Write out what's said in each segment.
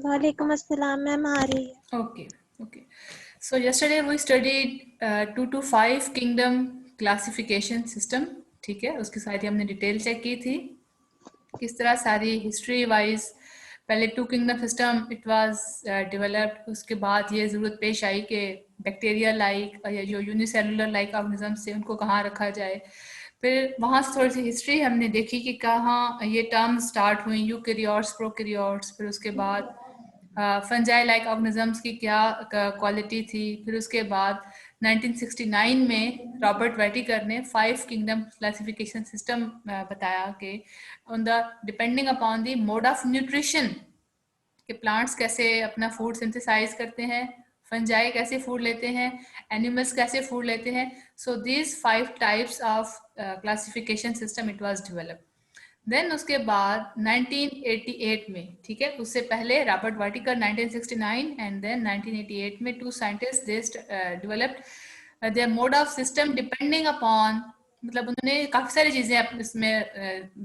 वालेकुम अस्सलाम मैम, आ रही है। Okay, okay. So yesterday we studied 2 to 5 kingdom classification system. ठीक है, उसकी सारी हमने डिटेल चेक की थी, किस तरह सारी हिस्ट्री वाइज पहले 2 kingdom system it was developed. उसके बाद ये ज़रूरत पेश आई कि बैक्टीरिया लाइक या जो यूनिसेलुलर लाइक ऑर्गेनिज्म से उनको कहाँ रखा जाए। फिर वहाँ से थोड़ी सी हिस्ट्री हमने देखी कि कहाँ ये टर्म्स स्टार्ट हुई, यूकैरियोट्स, प्रोकैरियोट्स। फिर उसके बाद फंजाई लाइक ऑर्गेनिजम्स की क्या क्वालिटी थी। फिर उसके बाद 1969 में रॉबर्ट वेटिकर ने 5 किंगडम क्लासिफिकेशन सिस्टम बताया कि on the depending upon the mode of nutrition कि प्लांट्स कैसे अपना फूड सिंथेसाइज करते हैं, फंजाई कैसे फूड लेते हैं, एनिमल्स कैसे फूड लेते हैं। So these 5 types of classification system it was developed. Then उसके बाद 1988 में, ठीक है, उससे पहले रॉबर्ट वाटिकर 1969 एंड देन 1988 में 2 scientist they developed their mode of system depending upon, मतलब उन्होंने काफी सारी चीजें इसमें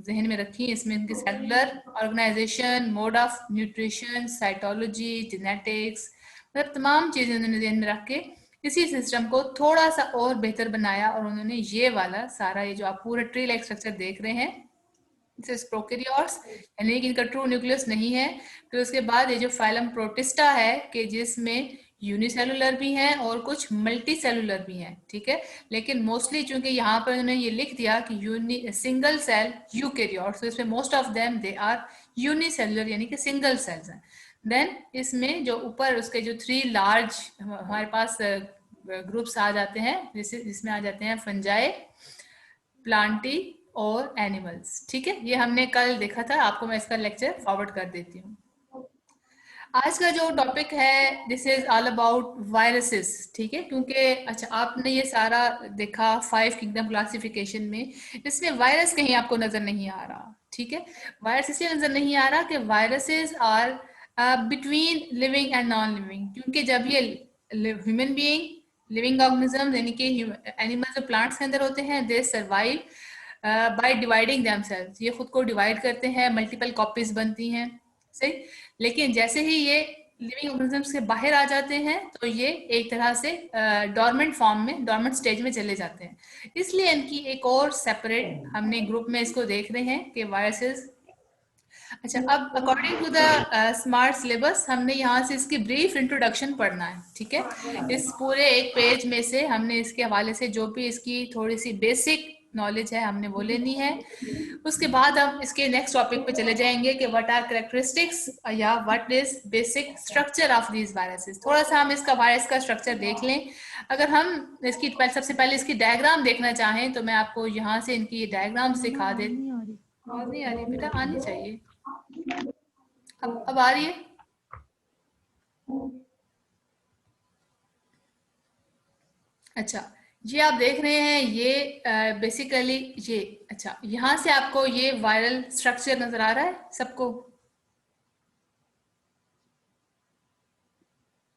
जहन में रखी। इसमें इनकी cellular organisation, mode of nutrition, cytology, genetics, मतलब तमाम चीजें उन्होंने जहन में रख के इसी सिस्टम को थोड़ा सा और बेहतर बनाया। और उन्होंने ये वाला सारा, ये जो आप पूरा ट्री लाइक स्ट्रक्चर देख रहे हैं, प्रोकैरियोट्स, यानी कि इनका ट्रू न्यूक्लियस नहीं है। फिर उसके बाद ये जो फाइलम प्रोटिस्टा है कि जिसमें यूनिसेलुलर भी हैं और कुछ मल्टी सेलुलर भी हैं, ठीक है। लेकिन मोस्टली चूंकि यहाँ पर उन्होंने ये लिख दिया कि सिंगल सेल यूकैरियोट्स, तो इसमें most of them they are unicellular यानी कि सिंगल सेल्स हैं। देन इसमें जो ऊपर उसके जो 3 लार्ज हमारे पास ग्रुप्स आ जाते हैं, जिसमें आ जाते हैं फंजाई, प्लांटी और एनिमल्स, ठीक है। ये हमने कल देखा था, आपको मैं इसका लेक्चर फॉरवर्ड कर देती हूँ। आज का जो टॉपिक है this is all about viruses, ठीक है। क्योंकि अच्छा, आपने ये सारा देखा 5 किंगडम क्लासिफिकेशन में, इसमें वायरस कहीं आपको नजर नहीं आ रहा, ठीक है। वायरस इसलिए नजर नहीं आ रहा कि viruses are between living and non living, क्योंकि जब ये ह्यूमन बीइंग, लिविंग ऑर्गेनिज्म यानी कि एनिमल्स और प्लांट्स के अंदर होते हैं, दे सर्वाइव बाय डिवाइडिंग देमसेल्व्स, ये खुद को डिवाइड करते हैं, मल्टीपल कॉपीज बनती हैं, सही। लेकिन जैसे ही ये लिविंग ऑर्गेनिज्म से बाहर आ जाते हैं तो ये एक तरह से डॉर्मेंट फॉर्म में, डॉर्मेंट स्टेज में चले जाते हैं। इसलिए इनकी एक और सेपरेट हमने ग्रुप में इसको देख रहे हैं कि वायरसेस। अच्छा, अब according to the smart syllabus हमने यहाँ से इसकी ब्रीफ इंट्रोडक्शन पढ़ना है, ठीक है। इस पूरे एक पेज में से हमने इसके हवाले से जो भी इसकी थोड़ी सी बेसिक नॉलेज है हमने वो लेनी है। उसके बाद हम इसके नेक्स्ट टॉपिक पे चले जाएंगे कि व्हाट आर कैरेक्टरिस्टिक्स या what is basic structure of these viruses. थोड़ा सा हम इसका वायरस का स्ट्रक्चर देख लें। अगर हम इसकी सबसे पहले इसकी डायग्राम देखना चाहें तो मैं आपको यहाँ से इनकी डायग्राम दिखा दे। और नहीं आ रही बेटा, आनी चाहिए। अब आ रही है। अच्छा, ये आप देख रहे हैं, ये बेसिकली ये, अच्छा यहाँ से आपको ये वायरल स्ट्रक्चर नजर आ रहा है सबको?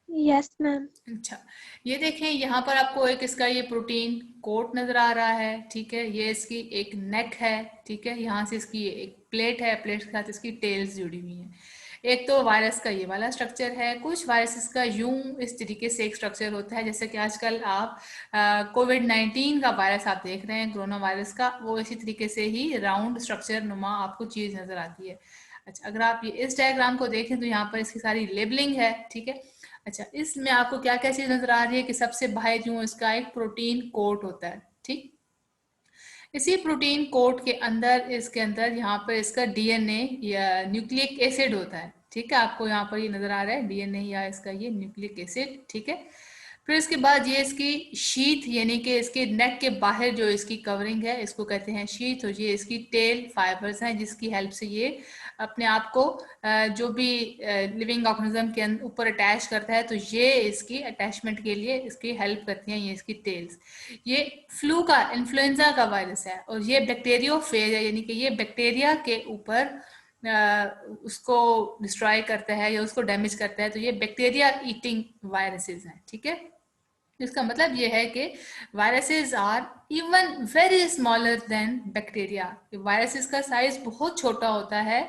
Yes ma'am. अच्छा, ये देखें यहाँ पर आपको एक इसका ये प्रोटीन कोट नजर आ रहा है, ठीक है। ये इसकी एक नेक है, ठीक है। यहाँ से इसकी एक प्लेट है, प्लेट के साथ इसकी टेल्स जुड़ी हुई हैं। एक तो वायरस का ये वाला स्ट्रक्चर है। कुछ वायरसेस का यूं इस तरीके से एक स्ट्रक्चर होता है, जैसे कि आजकल आप कोविड-19 का वायरस आप देख रहे हैं, कोरोना वायरस का, वो इसी तरीके से ही राउंड स्ट्रक्चर नुमा आपको चीज नजर आती है। अच्छा, अगर आप ये इस डायग्राम को देखें तो यहाँ पर इसकी सारी लेबलिंग है, ठीक है। अच्छा, इसमें आपको क्या क्या चीज नजर आ रही है कि सबसे बाहर जो इसका एक प्रोटीन कोट होता है, ठीक। इसी प्रोटीन कोट के अंदर, इसके अंदर यहाँ पर इसका डीएनए या न्यूक्लिक एसिड होता है, ठीक है। आपको यहाँ पर ये नजर आ रहा है डीएनए या इसका ये न्यूक्लिक एसिड, ठीक है। फिर इसके बाद ये इसकी शीथ यानी कि इसके नेक के बाहर जो इसकी कवरिंग है इसको कहते हैं शीथ। और ये इसकी टेल फाइबर्स हैं जिसकी हेल्प से ये अपने आप को जो भी लिविंग ऑर्गेनिज्म के ऊपर अटैच करता है, तो ये इसकी अटैचमेंट के लिए इसकी हेल्प करती हैं ये इसकी टेल्स। ये फ्लू का, इन्फ्लुएंजा का वायरस है और ये बैक्टीरियोफेज है, यानी कि ये बैक्टीरिया के ऊपर उसको डिस्ट्रॉय करता है या उसको डैमेज करता है। तो ये बैक्टीरिया ईटिंग वायरसेस हैं, ठीक है। इसका मतलब ये है कि viruses are even very smaller than bacteria. Viruses का साइज बहुत छोटा होता है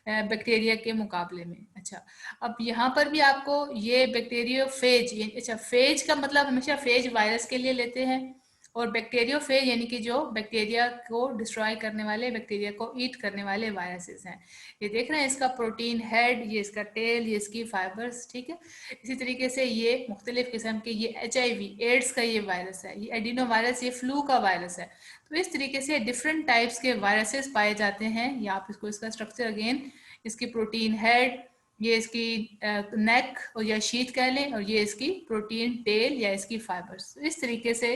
बैक्टीरिया के मुकाबले में। अच्छा, अब यहाँ पर भी आपको ये बैक्टीरियोफेज, अच्छा फेज का मतलब हमेशा फेज वायरस के लिए लेते हैं, और बैक्टीरियोफेज यानी कि जो बैक्टीरिया को डिस्ट्रॉय करने वाले, बैक्टीरिया को ईट करने वाले वायरसेस हैं। ये देख रहे हैं, इसका प्रोटीन हेड, ये इसका टेल, ये इसकी फाइबर्स, ठीक है। इसी तरीके से ये मुख्तलिफ किस्म के, ये HIV एड्स का ये वायरस है, ये एडिनो वायरस, ये फ्लू का वायरस है। तो इस तरीके से डिफरेंट टाइप्स के वायरसेस पाए जाते हैं। ये आप इसको, इसका स्ट्रक्चर अगेन, इसकी प्रोटीन हेड, ये इसकी नेक और या शीथ कह लें, और ये इसकी प्रोटीन टेल या इसकी फाइबर्स। इस तरीके से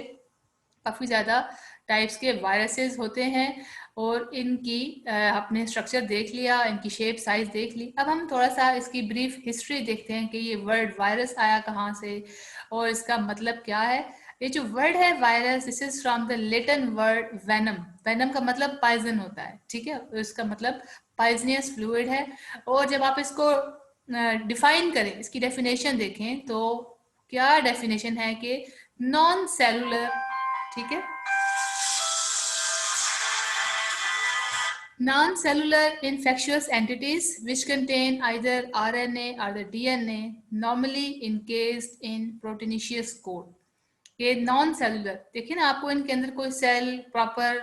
काफ़ी ज़्यादा टाइप्स के वायरसेस होते हैं, और इनकी आपने स्ट्रक्चर देख लिया, इनकी शेप साइज देख ली। अब हम थोड़ा सा इसकी ब्रीफ हिस्ट्री देखते हैं कि ये वर्ड वायरस आया कहाँ से और इसका मतलब क्या है। ये जो वर्ड है virus, this is from the Latin word venom. Venom का मतलब पॉइजन होता है, ठीक है, इसका मतलब पॉइजनियस फ्लूइड है। और जब आप इसको डिफाइन करें, इसकी डेफिनेशन देखें, तो क्या डेफिनेशन है कि नॉन सेलुलर, ठीक है, non-cellular infectious entities which contain either RNA or the DNA, normally encased in proteinaceous coat। ये नॉन सेलुलर, देखिए ना, आपको इनके अंदर कोई cell, proper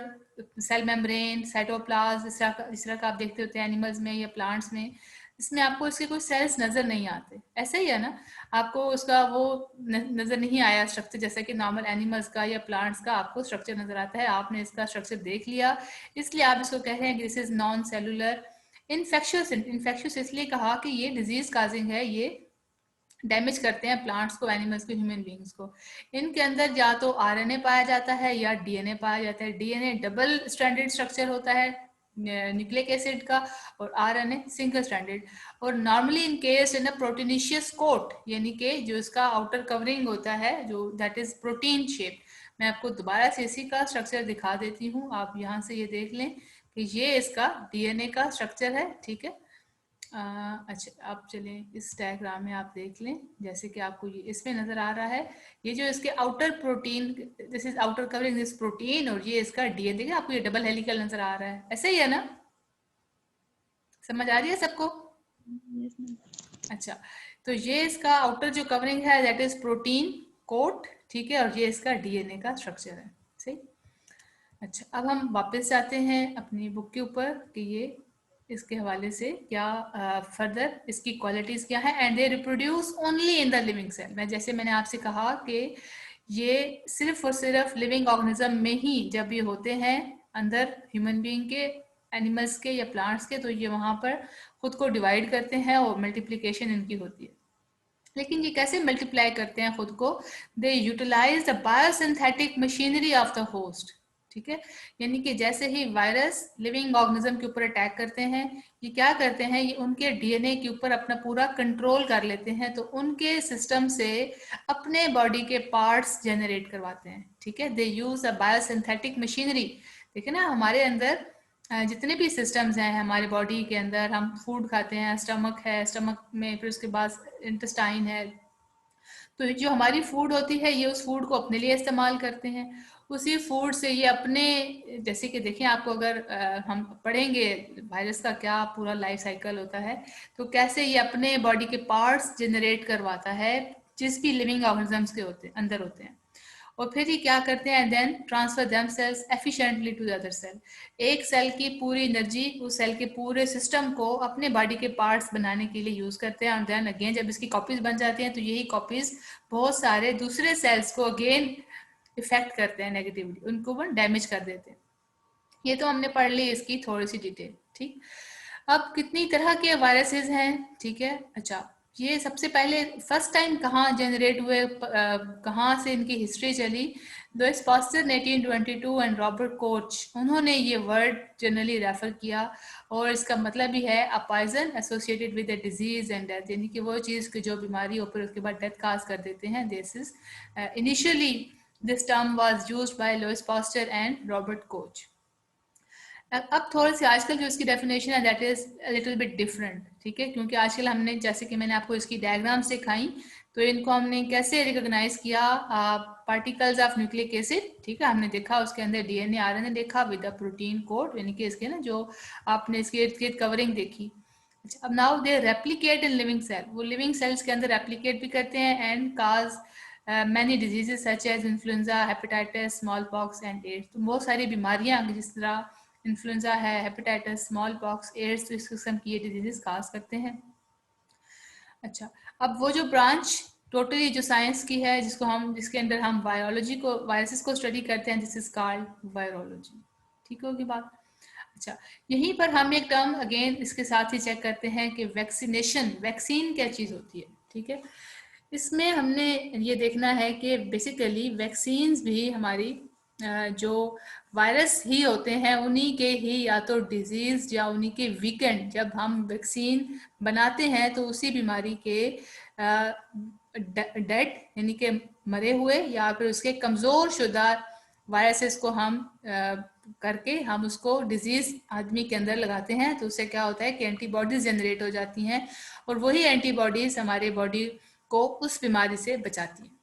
cell membrane, cytoplasm, इस तरह का आप देखते होते हैं एनिमल्स में या प्लांट्स में, इसमें आपको इसके कोई सेल्स नजर नहीं आते। ऐसे ही है ना, आपको उसका वो नजर नहीं आया स्ट्रक्चर, जैसा कि नॉर्मल एनिमल्स का या प्लांट्स का आपको स्ट्रक्चर नजर आता है। आपने इसका स्ट्रक्चर देख लिया, इसलिए आप इसको कह रहे हैं कि this is non cellular. Infectious, infectious इसलिए कहा कि ये डिजीज काजिंग है, ये डैमेज करते हैं प्लांट्स को, एनिमल्स को, ह्यूमन बींग्स को। इनके अंदर या तो RNA पाया जाता है या DNA पाया जाता है। DNA डबल स्ट्रैंडेड स्ट्रक्चर होता है न्यूक्लिक एसिड का, और RNA सिंगल स्ट्रैंडेड। और normally in case in a proteinaceous coat, यानी कि जो इसका आउटर कवरिंग होता है, जो दैट इज प्रोटीन शेप। मैं आपको दोबारा से इसी का स्ट्रक्चर दिखा देती हूँ, आप यहाँ से ये देख लें कि ये इसका DNA का स्ट्रक्चर है, ठीक है। अच्छा, आप चलें इस डायग्राम में आप देख लें, जैसे कि आपको ये इसमें नजर आ रहा है, ये जो इसके outer protein, this is outer covering this protein, और ये इसका DNA, देखिए आपको ये डबल हेलिकल नजर आ रहा है, ऐसे ही है ना, समझ आ रही है सबको? अच्छा, तो ये इसका आउटर जो कवरिंग है दैट इज प्रोटीन कोट, ठीक है, और ये इसका DNA का स्ट्रक्चर है, सही। अच्छा, अब हम वापस जाते हैं अपनी बुक के ऊपर कि ये इसके हवाले से क्या फर्दर इसकी क्वालिटीज क्या है। And they reproduce only in the living cell. मैं जैसे मैंने आपसे कहा कि ये सिर्फ और सिर्फ लिविंग ऑर्गेनिज्म में ही जब ये होते हैं अंदर ह्यूमन बीइंग के, एनिमल्स के या प्लांट्स के, तो ये वहां पर खुद को डिवाइड करते हैं और मल्टीप्लिकेशन इनकी होती है। लेकिन ये कैसे मल्टीप्लाई करते हैं खुद को? They utilise the biosynthetic machinery of the host, ठीक है। यानी कि जैसे ही वायरस लिविंग ऑर्गेनिज्म के ऊपर अटैक करते हैं, ये क्या करते हैं, ये उनके DNA के ऊपर अपना पूरा कंट्रोल कर लेते हैं, तो उनके सिस्टम से अपने बॉडी के पार्ट्स जनरेट करवाते हैं, ठीक है। दे यूज अ बायोसिंथेटिक मशीनरी। देखिए ना, हमारे अंदर जितने भी सिस्टम्स हैं हमारे बॉडी के अंदर, हम फूड खाते हैं, स्टमक है, स्टमक में फिर उसके बाद इंटेस्टाइन है, तो जो हमारी फूड होती है ये उस फूड को अपने लिए इस्तेमाल करते हैं। उसी फूड से ये अपने, जैसे कि देखें आपको अगर हम पढ़ेंगे वायरस का क्या पूरा लाइफ साइकिल होता है, तो कैसे ये अपने बॉडी के पार्ट्स जनरेट करवाता है जिस भी लिविंग ऑर्गेनिजम्स के होते अंदर होते हैं, और फिर ये क्या करते हैं, then transfer themselves efficiently to the other cell. एक सेल की पूरी एनर्जी उस सेल के पूरे सिस्टम को अपने बॉडी के पार्ट्स बनाने के लिए यूज करते हैं, और देन अगेन जब इसकी कॉपीज बन जाती हैं तो यही कॉपीज बहुत सारे दूसरे सेल्स को अगेन इफेक्ट करते हैं नेगेटिवली, उनको वो डैमेज कर देते हैं। ये तो हमने पढ़ ली इसकी थोड़ी सी डिटेल, ठीक। अब कितनी तरह के वायरसेस हैं, ठीक है। अच्छा, ये सबसे पहले फर्स्ट टाइम कहाँ जनरेट हुए, कहाँ से इनकी हिस्ट्री चली? Louis Pasteur 1822 and Robert Koch, उन्होंने ये वर्ड जनरली रेफर किया, और इसका मतलब भी है a poison associated with a disease and death, यानी कि वो चीज़ की जो बीमारी हो फिर उसके बाद डेथ काज कर देते हैं। This is initially this term was used by Louis Pasteur and Robert Koch. अब थोड़ी सी आजकल जो इसकी डेफिनेशन है that is little bit different, ठीक है, क्योंकि आजकल हमने, जैसे कि मैंने आपको इसकी डायग्राम सिखाई, तो इनको हमने कैसे रिकॉग्नाइज किया? पार्टिकल्स ऑफ न्यूक्लिक एसिड, ठीक है, हमने देखा उसके अंदर डीएनए आरएनए देखा विद अ प्रोटीन कोड, यानी कि इसके ना जो आपने इसकी इर्द गिर्द कवरिंग देखी। अच्छा, अब now they replicate in living cell, वो लिविंग सेल्स के अंदर रेप्लिकेट भी करते हैं and cause many diseases such as influenza, hepatitis, small pox and AIDS. तो बहुत सारी बीमारियां जिस तरह इन्फ्लुएंजा है, हेपेटाइटिस, स्मॉल पॉक्स, एड्स, तो इस किस्म की ये डिजीजेस काज करते हैं। अच्छा, अब वो जो ब्रांच टोटली जो साइंस की है जिसके अंदर हम बायोलॉजी को, वायरसेस को स्टडी करते हैं, दिस इज कॉल्ड वायरोलॉजी। ठीक होगी बात? अच्छा, यहीं पर हम एक टर्म अगेन इसके साथ ही चेक करते हैं कि वैक्सीनेशन, वैक्सीन क्या चीज़ होती है। ठीक है, इसमें हमने ये देखना है कि बेसिकली वैक्सीन्स भी हमारी जो वायरस ही होते हैं उन्हीं के ही या तो डिजीज या उन्हीं के वीकेंड, जब हम वैक्सीन बनाते हैं तो उसी बीमारी के डेड यानी कि मरे हुए या फिर उसके कमज़ोर शुदा वायरसेस को हम करके हम उसको डिजीज आदमी के अंदर लगाते हैं, तो उससे क्या होता है कि एंटीबॉडीज जनरेट हो जाती हैं और वही एंटीबॉडीज हमारे बॉडी को उस बीमारी से बचाती है।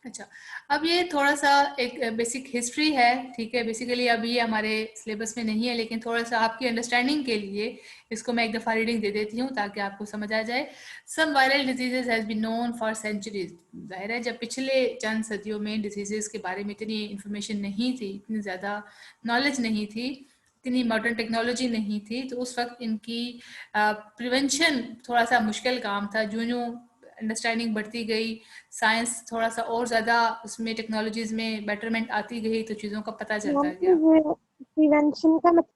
अच्छा, अब ये थोड़ा सा एक बेसिक हिस्ट्री है, ठीक है, बेसिकली अभी ये हमारे सिलेबस में नहीं है, लेकिन थोड़ा सा आपकी अंडरस्टैंडिंग के लिए इसको मैं एक दफ़ा रीडिंग दे देती हूँ ताकि आपको समझ आ जाए। Some viral diseases has been known for centuries. जाहिर है जब पिछले चंद सदियों में डिजीजेस के बारे में इतनी इन्फॉर्मेशन नहीं थी, इतनी ज़्यादा नॉलेज नहीं थी, इतनी मॉडर्न टेक्नोलॉजी नहीं थी, तो उस वक्त इनकी प्रिवेंशन थोड़ा सा मुश्किल काम था। जो अंडरस्टैंडिंग बढ़ती गई, साइंस थोड़ा सा और ज़्यादा उसमें टेक्नोलॉजीज में बेटरमेंट आती गई, तो चीज़ों का पता चलता गया। प्रिवेंशन का मतलब?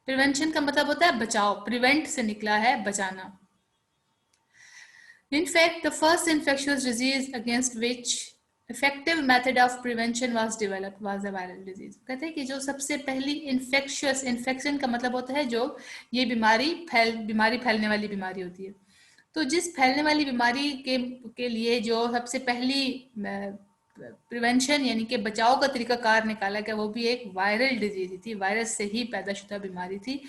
प्रिवेंशन का मतलब होता है बचाव, प्रिवेंट से निकला है बचाना। In fact, the first infectious disease against which effective method of prevention was developed was a viral disease। कहते हैं कि जो सबसे पहली infectious, infection का मतलब होता है जो ये बीमारी फैलने वाली बीमारी होती है। तो जिस फैलने वाली बीमारी के लिए जो सबसे पहली प्रिवेंशन यानी कि बचाव का तरीका कार निकाला गया, वो भी एक वायरल डिजीज थी, वायरस से ही पैदा शुदा बीमारी थी।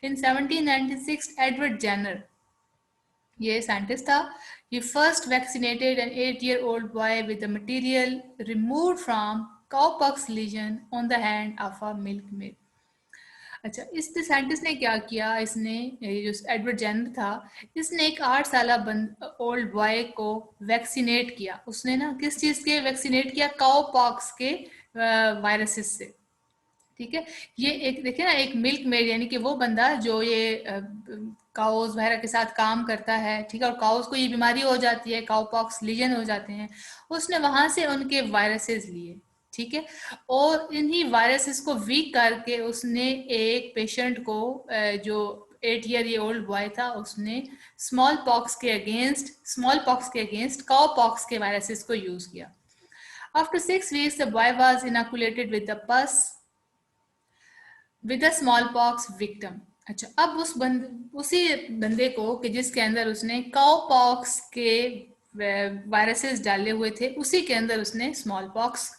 इन 1796 एडवर्ड जेनर, ये साइंटिस्ट था, he first vaccinated an 8-year-old boy with the material removed from cowpox lesion on the hand of a milkmaid। अच्छा, इस साइंटिस्ट ने क्या किया, इसने जो एडवर्ड जेनर था, इसने एक 8 साल ओल्ड बॉय को वैक्सीनेट किया। उसने ना किस चीज़ के वैक्सीनेट किया? काउ पॉक्स के वायरसेस से। ठीक है, ये एक देखिए ना, एक मिल्क मेड यानी कि वो बंदा जो ये काउस वगैरह के साथ काम करता है, ठीक है, और काउस को ये बीमारी हो जाती है, काउ पॉक्स लीजन हो जाते हैं, उसने वहां से उनके वायरसेस लिए। ठीक है, और इन्हीं वायरसेस को वीक करके उसने एक पेशेंट को जो 8-year ओल्ड बॉय था, उसने स्मॉल पॉक्स के अगेंस्ट काउ पॉक्स के वायरसेस को यूज किया। After 6 weeks the boy was inoculated with the pus with a small pox victim. अच्छा, अब उसी बंदे को कि जिसके अंदर उसने काउ पॉक्स के वायरसेस डाले हुए थे, उसी के अंदर उसने स्मॉल पॉक्स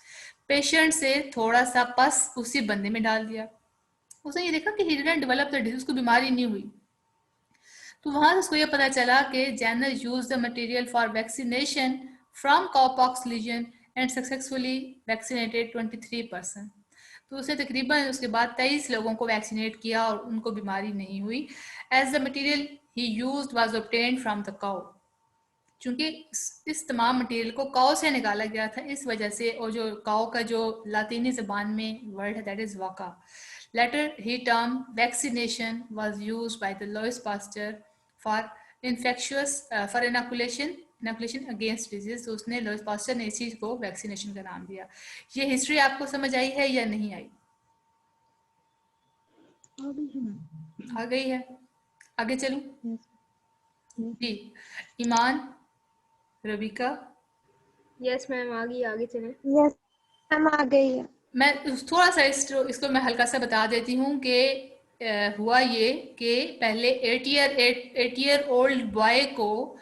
पेशेंट से थोड़ा सा पस उसी बंदे में डाल दिया। उसने ये देखा कि he didn't develop the disease, उसको बीमारी नहीं हुई। तो वहां से उसको ये पता चला कि Jenner use the material for vaccination from cowpox lesion and successfully vaccinated 23%। तो उसे तकरीबन उसके बाद 23 लोगों को वैक्सीनेट किया और उनको बीमारी नहीं हुई। एज द मटेरियल ही used was obtained from the cow, चूंकि इस तमाम मटेरियल को काउ से निकाला गया था, इस वजह से, और जो काउ का जो लातीनी ज़बान में वर्ड है दैट इज़ वाका। लेटर ही term vaccination was used by the Louis Pasteur for for inoculation against disease. तो उसने, लुईस पास्चर ने इस चीज़ को वैक्सीनेशन का नाम दिया। ये हिस्ट्री आपको समझ आई है या नहीं आई? आ गई है। आगे चलूं? जी, ईमान, रबिका। यस मैम, आगे चलें। यस मैम, आ गई है। मैं थोड़ा सा इसको मैं हल्का सा बता देती हूँ कि हुआ ये कि पहले 8 year ओल्ड बॉय को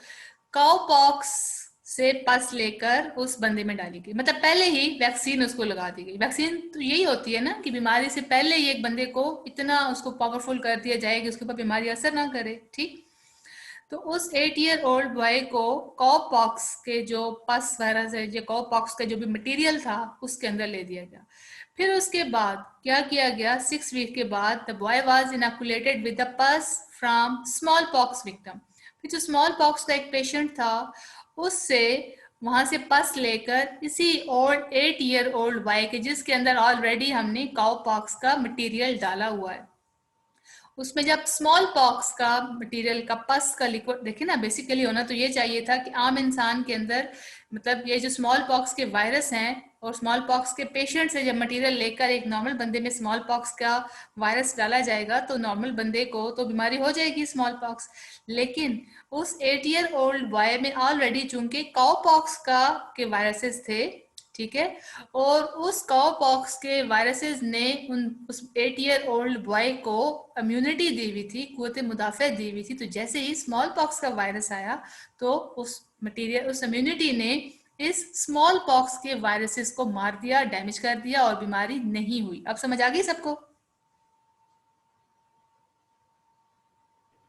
काउ पॉक्स से पस लेकर उस बंदे में डाली गई, मतलब पहले ही वैक्सीन उसको लगा दी गई। वैक्सीन तो यही होती है ना कि बीमारी से पहले ही एक बंदे को इतना उसको पावरफुल कर दिया जाए कि उसके ऊपर बीमारी असर ना करे। ठीक, तो उस 8 ईयर ओल्ड बॉय को कॉपॉक्स के जो पस वायरस है, जो कॉपॉक्स का जो भी मटेरियल था उसके अंदर ले दिया गया। फिर उसके बाद क्या किया गया, 6 वीक के बाद the boy was inoculated with the पस फ्रॉम स्मॉल पॉक्स विक्टिम। फिर जो स्मॉल पॉक्स का एक पेशेंट था उससे वहां से पस लेकर इसी ओल्ड 8 ईयर ओल्ड बॉय के, जिसके अंदर ऑलरेडी हमने काउपॉक्स का मटेरियल डाला हुआ है, उसमें जब स्मॉल पॉक्स का मटेरियल का पस का लिक्विड, देखिए ना, बेसिकली होना तो ये चाहिए था कि आम इंसान के अंदर, मतलब ये जो स्मॉल पॉक्स के वायरस हैं और स्मॉल पॉक्स के पेशेंट से जब मटेरियल लेकर एक नॉर्मल बंदे में स्मॉल पॉक्स का वायरस डाला जाएगा तो नॉर्मल बंदे को तो बीमारी हो जाएगी स्मॉल पॉक्स। लेकिन उस 8 ईयर ओल्ड बॉय में ऑलरेडी चूंकि काउपॉक्स का के वायरसेस थे, ठीक है, और उस काउपॉक्स के वायरसेस ने उस 8 ईयर ओल्ड बॉय को इम्यूनिटी दी हुई थी, कुव्वत मुदाफ़ा दी हुई थी। तो जैसे ही स्मॉल पॉक्स का वायरस आया तो उस मटेरियल, उस इम्यूनिटी ने इस स्मॉल पॉक्स के वायरसेस को मार दिया, डैमेज कर दिया और बीमारी नहीं हुई। अब समझ आ गई सबको?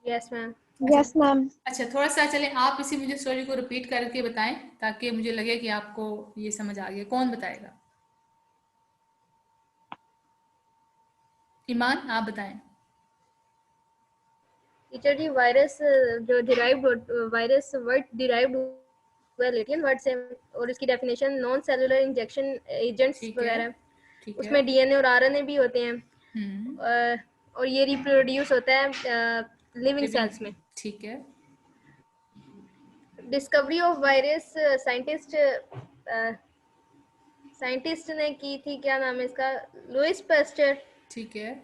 Yes ma'am. Yes ma'am. अच्छा, थोड़ा सा चलें आप इसी मुझे स्टोरी को रिपीट करके बताएं ताकि मुझे लगे कि आपको ये समझ आ गया। कौन बताएगा? ईमान, आप बताएं। टीचर जी, वायरस जो डिराइव्ड वायरस वर्ड डिराइव्ड हुआ लैटिन वर्ड से, और इसकी definition non cellular injection agents ठीक है, वगैरह, ठीक है। उसमें डीएनए और आरएनए भी होते हैं, और ये रिप्रोड्यूस होता है लिविंग सेल्स में। ठीक है। डिस्कवरी ऑफ वायरस साइंटिस्ट ने की थी, क्या नाम है इसका, लुइस पास्चर, ठीक है।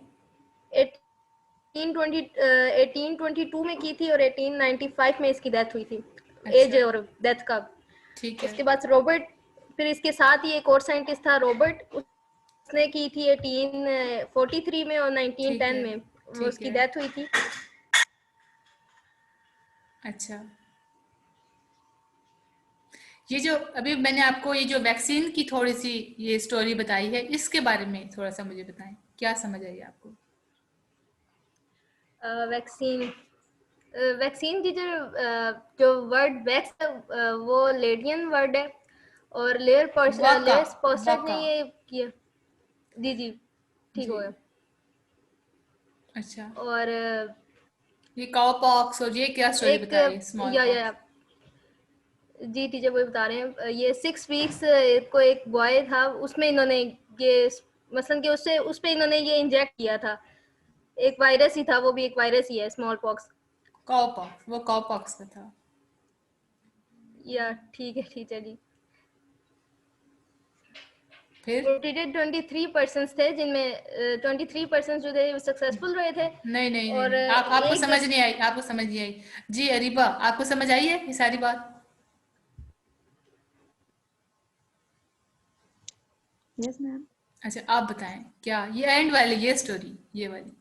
1822 में की थी और 1895 में इसकी डेथ हुई थी। एज अच्छा, और डेथ का। ठीक है। उसके बाद रॉबर्ट, फिर इसके साथ ही एक और साइंटिस्ट था रॉबर्ट, उसने की थी 1843 में और ठीक 1910 है, में वो ठीक उसकी है। डेथ हुई थी। अच्छा, ये जो अभी मैंने आपको ये जो वैक्सीन की थोड़ी सी ये स्टोरी बताई है, इसके बारे में थोड़ा सा मुझे बताएं, क्या समझ आई आपको? वैक्सीन, वैक्सीन की जो वर्ड वैक्स है, वो लेडियन वर्ड है, और वाका, लेयर पोस्टर ने वाका। ये किया। जी जी, ठीक जी। हो गया। अच्छा, और ये काउपॉक्स और ये क्या स्टोरी एक बता रही है, स्मॉल या पॉक्स? जी टीचर वही बता रहे हैं। ये 6 वीक्स को एक बॉय था, उसमें इन्होंने ये मसलन कि उससे उस पे इन्होंने ये इंजेक्ट किया था। एक वायरस ही था, वो भी एक वायरस ही है, स्मॉल पॉक्स। काउपॉक्स, वो काउपॉक्स का था। या ठीक है टीचर जी। फिर? रोटेटेड 23% थे, जिनमें 23% जो थे सक्सेसफुल रहे थे, नहीं नहीं नहीं और नहीं, आपको एक जो समझ नहीं आई, आपको समझ नहीं आई। जी अरीबा, आपको समझ आई है ये सारी बात? Yes ma'am. अच्छा, आप बताएं क्या ये एंड वाली ये स्टोरी, ये वाली?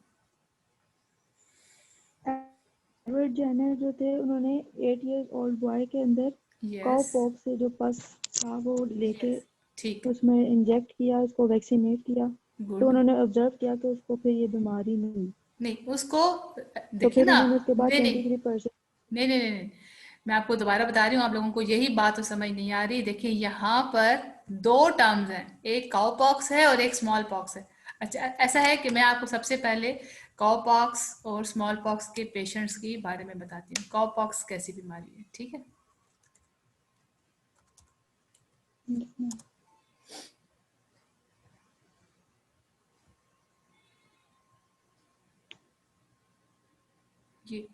एडवर्ड जेनर जो थे उन्होंने 8 ईयर ओल्ड बॉय के अंदर काउ यस, पॉक्स से जो पस था वो लेके यस, ठीक है। उसमें इंजेक्ट किया, उसको वैक्सीनेट किया। तो गुड। उन्होंने ऑब्जर्व किया कि उसको फिर ये बीमारी नहीं हुई। नहीं उसको, तो देखिए फिर ना, उन्होंने उसके बाद नहीं नहीं 23%। नहीं नहीं नहीं नहीं, मैं आपको दोबारा बता रही हूँ, आप लोगों को यही बात तो समझ नहीं आ रही। देखिए यहाँ पर दो टर्म्स हैं, एक काउ पॉक्स है और एक स्मॉल पॉक्स है। अच्छा, ऐसा है कि मैं आपको सबसे पहले काउ पॉक्स और स्मॉल पॉक्स के पेशेंट्स के बारे में बताती हूँ। काउ पॉक्स कैसी बीमारी है, ठीक है? ये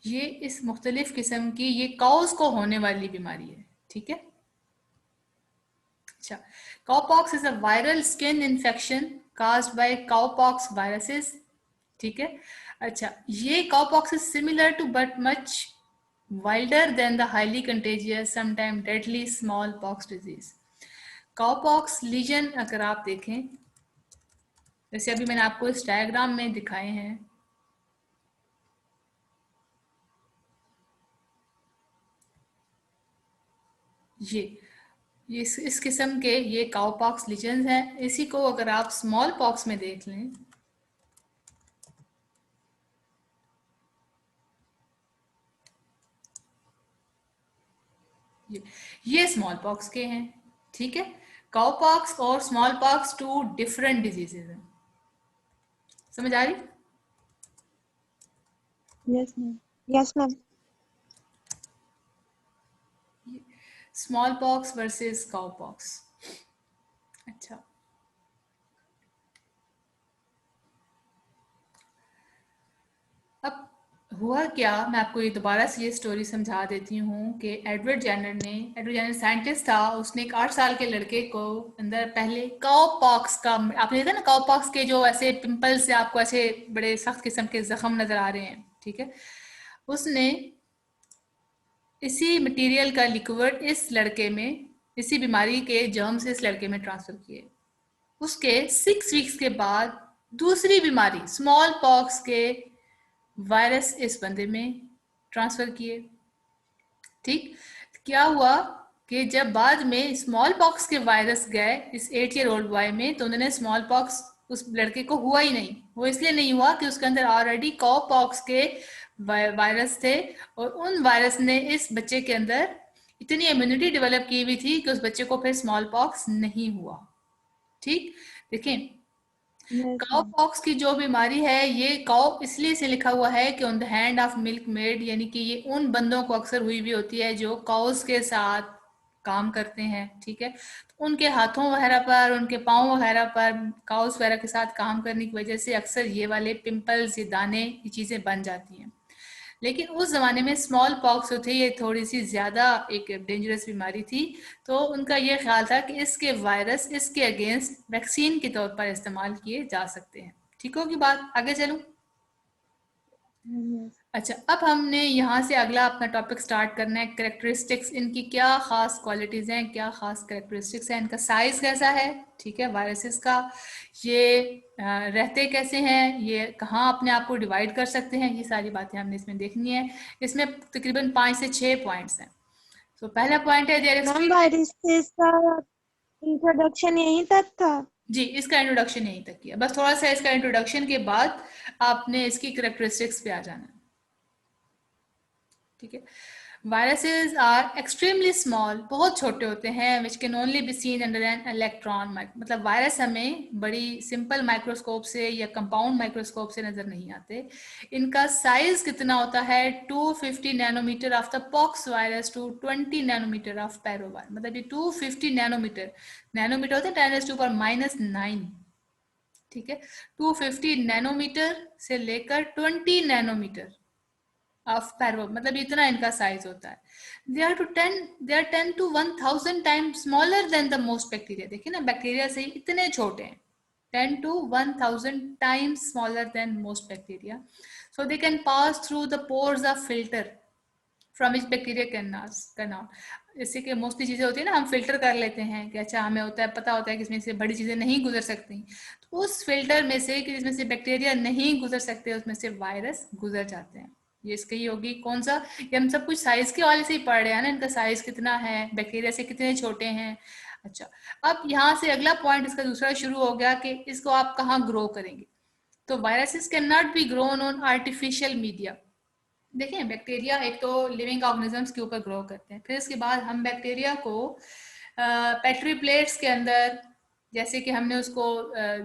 ये इस मुख्तलिफ किस्म की ये काउस को होने वाली बीमारी है, ठीक है? अच्छा, cowpox is a viral skin infection caused by cowpox viruses, ठीक है? अच्छा, ये cowpox is similar to but much wilder than the highly contagious sometime deadly small pox disease. Cowpox lesion अगर आप देखें, जैसे अभी मैंने आपको इस डायग्राम में दिखाए हैं, ये इस किस्म के ये काउपॉक्स लीजन्स हैं। इसी को अगर आप स्मॉल पॉक्स में देख लें, ये स्मॉल पॉक्स के हैं, ठीक है। काउ पॉक्स और स्मॉल पॉक्स 2 डिफरेंट डिजीजेज हैं। समझ आ रही? Yes ma'am. Yes ma'am. Small pox versus cow pox. अच्छा, अब हुआ क्या, मैं आपको ये दोबारा से ये स्टोरी समझा देती हूँ कि एडवर्ड जेनर साइंटिस्ट था, उसने एक 8 साल के लड़के को अंदर पहले काउ पॉक्स का, आपने देखा ना काउ पॉक्स के जो ऐसे पिंपल्स से आपको ऐसे बड़े सख्त किस्म के जख्म नजर आ रहे हैं, ठीक है। उसने इसी मटेरियल का लिक्विड इस लड़के में, इसी बीमारी के जर्म्स इस लड़के में ट्रांसफर किए। उसके 6 वीक्स के बाद दूसरी बीमारी स्मॉल पॉक्स के वायरस इस बंदे में ट्रांसफर किए, ठीक। क्या हुआ कि जब बाद में स्मॉल पॉक्स के वायरस गए इस 8 ईयर ओल्ड बॉय में, तो उन्होंने स्मॉल पॉक्स उस लड़के को हुआ ही नहीं। वो इसलिए नहीं हुआ कि उसके अंदर ऑलरेडी काउ पॉक्स के वायरस थे, और उन वायरस ने इस बच्चे के अंदर इतनी इम्यूनिटी डेवलप की हुई थी कि उस बच्चे को फिर स्मॉल पॉक्स नहीं हुआ, ठीक। देखें, यस काउ मैम। पॉक्स की जो बीमारी है, ये काउ इसलिए से लिखा हुआ है कि on the hand of milk made, यानी कि ये उन बंदों को अक्सर हुई भी होती है जो काउस के साथ काम करते हैं, ठीक है। तो उनके हाथों वगैरह पर, उनके पाँव वगैरह पर काउस वगैरह के साथ काम करने की वजह से अक्सर ये वाले पिंपल्स, ये दाने, ये चीज़ें बन जाती हैं। लेकिन उस ज़माने में स्मॉल पॉक्स जो थे, ये थोड़ी सी ज़्यादा एक डेंजरस बीमारी थी, तो उनका ये ख्याल था कि इसके वायरस इसके अगेंस्ट वैक्सीन के तौर पर इस्तेमाल किए जा सकते हैं। ठीक होगी बात? आगे चलूं? यस। अच्छा, अब हमने यहाँ से अगला अपना टॉपिक स्टार्ट करना है, कैरेक्टरिस्टिक्स, इनकी क्या खास क्वालिटीज़ हैं, क्या खास कैरेक्टरिस्टिक्स हैं, इनका साइज़ कैसा है, ठीक है, वायरसेस का, ये रहते कैसे हैं, ये कहाँ अपने आप को डिवाइड कर सकते हैं, ये सारी बातें हमने इसमें देखनी है। इसमें तकरीबन 5 से 6 पॉइंट्स हैं। तो पहला पॉइंट है देयर मैम वायरसेस का इंट्रोडक्शन यहीं तक था? जी, इसका इंट्रोडक्शन यहीं तक किया, बस थोड़ा सा इसका इंट्रोडक्शन के बाद आपने इसकी कैरेक्टरिस्टिक्स पे आ जाना है, ठीक है। वायरसेस आर एक्सट्रीमली स्मॉल, बहुत छोटे होते हैं, which can only be seen under an electron, मतलब वायरस हमें बड़ी सिंपल माइक्रोस्कोप से या कंपाउंड माइक्रोस्कोप से नजर नहीं आते। इनका साइज कितना होता है, 250 nanometre of the pox virus to 20 nanometre of parvovirus, मतलब ये 250 नैनोमीटर, नैनोमीटर होता है 10⁻⁹, ठीक है। 250 नैनोमीटर से लेकर 20 नैनोमीटर ऑफ पैरो, मतलब इतना इनका साइज होता है। They are 10 to 1000 times smaller than the most bacteria. देखिए ना, बैक्टीरिया से इतने छोटे हैं, 10 to 1000 times smaller then most bacteria. So they can pass through the pores of filter from which bacteria can out. जैसे कि मोस्टली चीज़ें होती है ना, हम फिल्टर कर लेते हैं कि अच्छा हमें होता है, पता होता है कि इसमें से बड़ी चीज़ें नहीं गुजर सकती, तो उस फिल्टर में से कि जिसमें से बैक्टीरिया नहीं गुजर सकते, उसमें से वायरस गुजर जाते हैं। ये इसकी ही होगी, कौन सा, ये हम सब कुछ साइज के हवाले से ही पढ़ रहे हैं ना, इनका साइज कितना है, बैक्टीरिया से कितने छोटे हैं। अच्छा, अब यहाँ से अगला पॉइंट इसका दूसरा शुरू हो गया कि इसको आप कहाँ ग्रो करेंगे। तो viruses can not be grown on artificial media. देखिए, बैक्टीरिया एक तो लिविंग ऑर्गेनिजम्स के ऊपर ग्रो करते हैं, फिर इसके बाद हम बैक्टीरिया को पेट्री प्लेट्स के अंदर, जैसे कि हमने उसको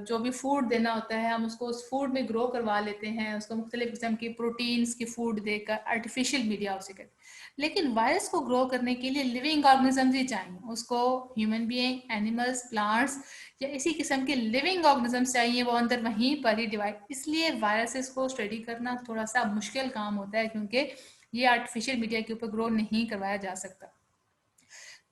जो भी फूड देना होता है, हम उसको उस फूड में ग्रो करवा लेते हैं, उसको मुख्तलिफ किस्म की प्रोटीन्स की फूड देकर, आर्टिफिशियल मीडिया उसे कहते हैं। लेकिन वायरस को ग्रो करने के लिए लिविंग ऑर्गेनिजम्स ही चाहिए, उसको ह्यूमन बीइंग, एनिमल्स, प्लांट्स या इसी किस्म के लिविंग ऑर्गेनिजम्स चाहिए, वो अंदर वहीं पर ही डिवाइड। इसलिए वायरसेस को स्टडी करना थोड़ा सा मुश्किल काम होता है, क्योंकि ये आर्टिफिशियल मीडिया के ऊपर ग्रो नहीं करवाया जा सकता।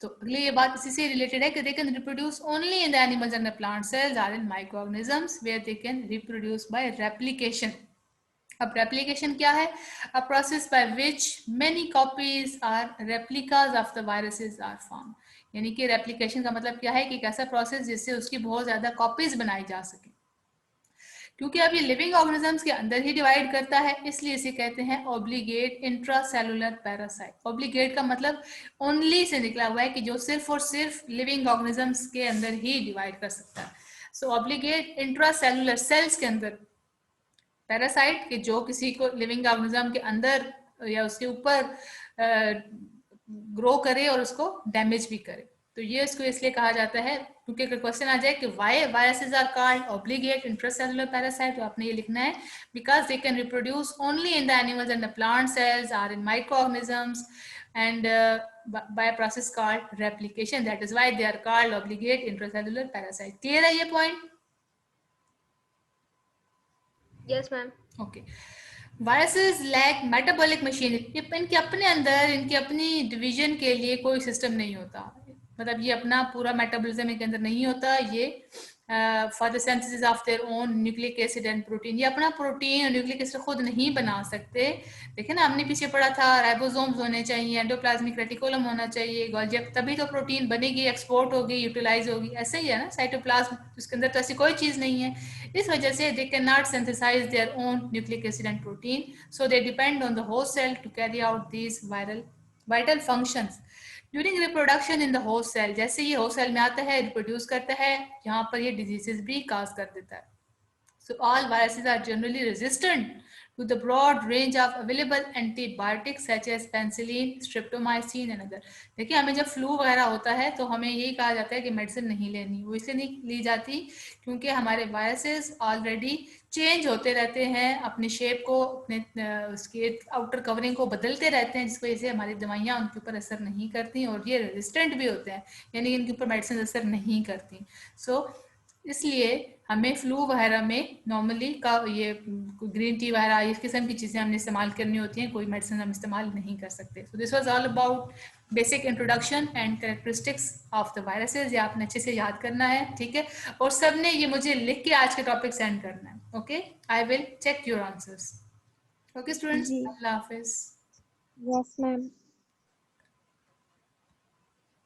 तो अगले ये बात इसी से रिलेटेड है कि they can reproduce only in the animals and the plant cells are in micro organisms where they can reproduce by replication. अब रेप्लिकेशन क्या है? A process by which many copies are replicas of the viruses are form. यानी कि replication का मतलब क्या है कि एक ऐसा प्रोसेस जिससे उसकी बहुत ज्यादा कॉपीज बनाई जा सके। क्योंकि अब ये लिविंग ऑर्गेनिजम्स के अंदर ही डिवाइड करता है, इसलिए इसे कहते हैं ऑब्लिगेट इंट्रासेलुलर पैरासाइट। ऑब्लिगेट का मतलब ओनली से निकला हुआ है कि जो सिर्फ और सिर्फ लिविंग ऑर्गेनिजम्स के अंदर ही डिवाइड कर सकता है। सो ऑब्लिगेट इंट्रासेलुलर, सेल्स के अंदर, पैरासाइट के जो किसी को लिविंग ऑर्गेनिज्म के अंदर या उसके ऊपर ग्रो करे और उसको डैमेज भी करे। तो ये इसको इसलिए कहा जाता है क्योंकि अगर क्वेश्चन आ जाए कि why viruses are called obligate intracellular parasite, तो आपने ये लिखना है because they can reproduce only in the animals and the plant cells are in microorganisms and by a process called replication, that is why they are called obligate intracellular parasite. Clear है ये point? Yes ma'am. Okay. Viruses lack metabolic machinery, इनके अपने अंदर इनकी अपनी division के लिए कोई सिस्टम नहीं होता, मतलब ये अपना पूरा मेटाबॉलिज्म इनके अंदर नहीं होता, ये for the synthesis of their own nucleic acid and protein, ये अपना प्रोटीन और न्यूक्लिक एसिड खुद नहीं बना सकते। देखिए ना, हमने पीछे पढ़ा था राइबोसोम्स होने चाहिए, एंडोप्लाज्मिक रेटिकुलम होना चाहिए, गोल्गी, तभी तो प्रोटीन बनेगी, एक्सपोर्ट होगी, यूटिलाइज होगी। ऐसे ही है ना साइटोप्लाज्म, उसके अंदर तो ऐसी कोई चीज नहीं है, इस वजह से they can not synthesise their own nucleic acid and protein, so they depend on the host cell to carry out these vital functions during reproduction in the host cell. जैसे ये होस्ट सेल में आता है, reproduce करता है, यहाँ पर ये डिजीजेस भी काज कर देता है। So all viruses are generally resistant to the broad range of available antibiotics such as penicillin, streptomycin and other। देखिए, हमें जब फ्लू वगैरह होता है तो हमें यही कहा जाता है कि मेडिसिन नहीं लेनी, वो इसलिए नहीं ली जाती क्योंकि हमारे वायरसेस ऑलरेडी चेंज होते रहते हैं, अपनी शेप को, अपने उसकी आउटर कवरिंग को बदलते रहते हैं, जिसकी वजह से हमारी दवाइयाँ उनके ऊपर असर नहीं करती और ये रेजिस्टेंट भी होते हैं, यानी इनके ऊपर मेडिसिन असर नहीं करती। सो इसलिए हमें फ्लू वगैरह में नॉर्मली का ये ग्रीन टी वगैरह इस किस्म की चीज़ें हमने इस्तेमाल करनी होती हैं, कोई मेडिसिन हम इस्तेमाल नहीं कर सकते। So this was all about basic introduction and characteristics of the viruses, ये आपने अच्छे से याद करना है, ठीक है। और सब ने ये मुझे लिख के आज के टॉपिक सेंड करना है, okay. I will check your answers. Okay students, जी। अल्लाह हाफिज। Yes ma'am.